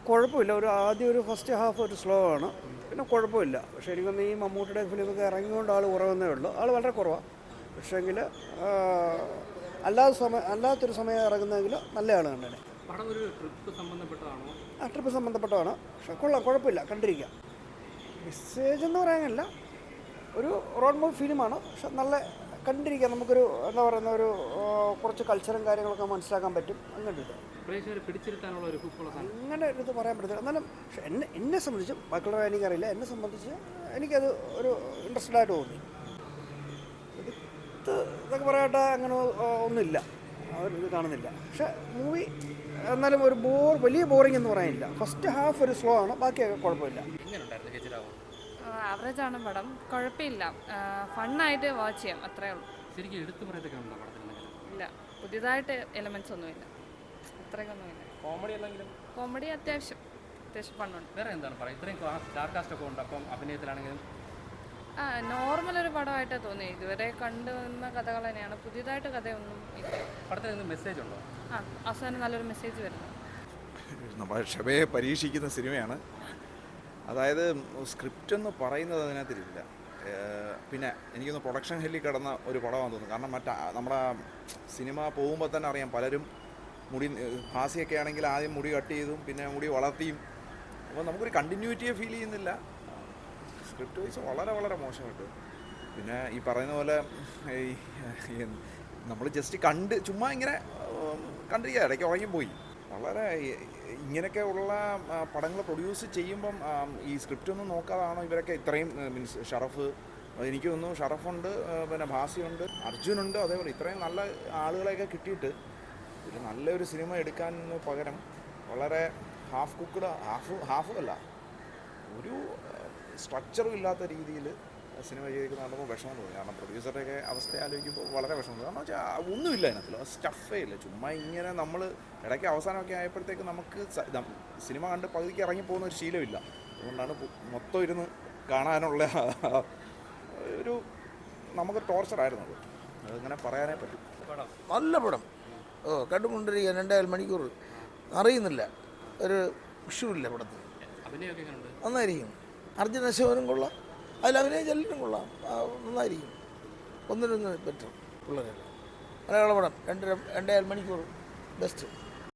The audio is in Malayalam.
കുഴപ്പമില്ല. ആദ്യം ഒരു ഫസ്റ്റ് ഹാഫ് ഒരു സ്ലോ ആണ്, പിന്നെ കുഴപ്പമില്ല. പക്ഷേ എനിക്കൊന്ന് ഈ മമ്മൂട്ടിയുടെ ഫിലിമൊക്കെ ഇറങ്ങിക്കൊണ്ട് ആൾ കുറവെന്നേ ഉള്ളൂ. ആൾ വളരെ കുറവാണ്. പക്ഷേങ്കിൽ അല്ലാത്തൊരു സമയം ഇറങ്ങുന്നതെങ്കിൽ നല്ല ആൾ കണ്ടേനെ. പടം ഒരു ട്രിപ്പ് സംബന്ധപ്പെട്ടതാണോ? ആ ട്രിപ്പ് സംബന്ധപ്പെട്ടതാണ്. പക്ഷേ കൊള്ളാം, കുഴപ്പമില്ല, കണ്ടിരിക്കാം. മെസ്സേജ് എന്ന് പറയാനല്ല, ഒരു റോഡ് മൂവി ഫിലിമാണ്. പക്ഷെ നല്ല കണ്ടിരിക്കാം. നമുക്കൊരു എന്താ പറയുന്ന ഒരു കുറച്ച് കൾച്ചറും കാര്യങ്ങളൊക്കെ മനസ്സിലാക്കാൻ പറ്റും. അങ്ങനെ ഇത് പ്രേക്ഷകരെ പിടിച്ചിരുത്താനുള്ള ഒരു ഹുക്കുള്ള സാധനം. അങ്ങനെ ഒരു ഇത് പറയാൻ പറ്റത്തില്ല. എന്നാലും പക്ഷെ എന്നെ സംബന്ധിച്ചും ബാക്കിയുള്ളവരെ എനിക്കറിയില്ല, എന്നെ സംബന്ധിച്ച് എനിക്കത് ഒരു ഇൻട്രസ്റ്റഡ് ആയിട്ട് തോന്നി. എടുത്ത് ഇതൊക്കെ പറയട്ടെ അങ്ങനെ ഒന്നുമില്ല, ഇത് കാണുന്നില്ല. പക്ഷെ മൂവി എന്നാലും ഒരു വലിയ ബോറിംഗ് എന്ന് പറയാനില്ല. ഫസ്റ്റ് ഹാഫ് ഒരു സ്ലോ ആണ്, ബാക്കിയൊക്കെ കുഴപ്പമില്ല. എങ്ങനെയുണ്ടായിരുന്നു ഹിജറാവോ? ആവറേജ് ആണ് പടം, കുഴപ്പമില്ല. ഫണ്ണായിട്ട് വാച്ച് ചെയ്യാം, അത്രേ ഉള്ളൂ. ശരിക്കും എടുത്തു പറയത്തൊക്കെ ഉണ്ടോ പടത്തിൽ? ഇല്ല, പുതിയതായിട്ട് എലമെൻറ്റ്സ് ഒന്നുമില്ല, അത്രയ്ക്കൊന്നുമില്ല. കോമഡി അല്ലെങ്കിലും കോമഡി അത്യാവശ്യം ഫണ്ണുണ്ട്. വേറെ എന്താണ് പറയുക? ഇത്രയും സ്റ്റാർ കാസ്റ്റ് ഒക്കെ ഉണ്ട്, അപ്പം അഭിനയത്തിലാണെങ്കിലും നോർമൽ ഒരു പടമായിട്ടേ തോന്നി. ഇതുവരെ കണ്ടുവന്ന കഥകൾ തന്നെയാണ്, പുതിയതായിട്ട് കഥയൊന്നും ഇല്ല. പടത്തിൽ നിന്ന് മെസ്സേജ് ഉണ്ടോ? അവസാനം നല്ലൊരു മെസ്സേജ് വരുന്നു. നമ്മുടെ ക്ഷമയെ പരീക്ഷിക്കുന്ന സിനിമയാണ്. അതായത് സ്ക്രിപ്റ്റ് എന്ന് പറയുന്നത് അതിനകത്തിലില്ല. പിന്നെ എനിക്കൊന്ന് പ്രൊഡക്ഷൻ ഹെല്ലിൽ കിടന്ന ഒരു പടമാണെന്ന് തോന്നുന്നു. കാരണം നമ്മുടെ സിനിമ പോകുമ്പോൾ തന്നെ അറിയാം, പലരും മുടി ഹാസ്യമൊക്കെ ആണെങ്കിൽ ആദ്യം മുടി കട്ട് ചെയ്തും പിന്നെ മുടി വളർത്തിയും, അപ്പോൾ നമുക്കൊരു കണ്ടിന്യൂറ്റിയെ ഫീൽ ചെയ്യുന്നില്ല. സ്ക്രിപ്റ്റ് വൈസ് വളരെ വളരെ മോശമായിട്ട്. പിന്നെ ഈ പറയുന്ന പോലെ നമ്മൾ ജസ്റ്റ് ചുമ്മാ ഇങ്ങനെ കണ്ടിരിക്കുക, ഇടയ്ക്ക് ഉറങ്ങിപ്പോയി. വളരെ ഇങ്ങനെയൊക്കെ ഉള്ള പടങ്ങൾ പ്രൊഡ്യൂസ് ചെയ്യുമ്പം ഈ സ്ക്രിപ്റ്റൊന്നും നോക്കാതാണോ ഇവരൊക്കെ ഇത്രയും മീൻസ് ഷറഫ്, എനിക്ക് തോന്നുന്നു ഷറഫുണ്ട്, പിന്നെ ഭാസിയുണ്ട്, അർജുനുണ്ട്, അതേപോലെ ഇത്രയും നല്ല ആളുകളെയൊക്കെ കിട്ടിയിട്ട് ഒരു നല്ലൊരു സിനിമ എടുക്കാൻ പകരം വളരെ ഹാഫ് കുക്ക്ഡ്, ഹാഫ് അല്ല, ഒരു സ്ട്രക്ചറും ഇല്ലാത്ത രീതിയിൽ സിനിമ ചെയ്തിരിക്കുന്ന കാണുമ്പോൾ വിഷമം തോന്നി. കാരണം പ്രൊഡ്യൂസറുടെയൊക്കെ അവസ്ഥ ആലോചിക്കുമ്പോൾ വളരെ വിഷമം തോന്നി. കാരണം വെച്ചാൽ ഒന്നുമില്ല അതിനകത്തിൽ, സ്റ്റഫേ ഇല്ല. ചുമ്മാ ഇങ്ങനെ നമ്മൾ ഇടയ്ക്ക് അവസാനമൊക്കെ ആയപ്പോഴത്തേക്ക് നമുക്ക് സിനിമ കണ്ട് പകുതിക്ക് ഇറങ്ങിപ്പോകുന്ന ഒരു ശീലമില്ല. അതുകൊണ്ടാണ് മൊത്തം ഇരുന്ന് കാണാനുള്ള ഒരു നമുക്ക് ടോർച്ചറായിരുന്നത്. അതിങ്ങനെ പറയാനേ പറ്റും. നല്ല പടം. കണ്ടുകൊണ്ടിരിക്കുക 2.5 മണിക്കൂർ അറിയുന്നില്ല, ഒരു ഇഷ്യൂല്ല പടത്തിൽ. അഭിനയമൊക്കെ എങ്ങനെയുണ്ട്? നന്നായിരിക്കും. അർജുൻ അശോകനും കൊള്ളാം, അതിൽ അഭിനയിച്ച എല്ലാവരും കൊള്ളാം, നന്നായിരിക്കും. ഒന്നിനൊന്ന് ബെറ്റർ പിള്ളേരെല്ലാം. മലയാള പടം 2.5 മണിക്കൂർ ബെസ്റ്റ്.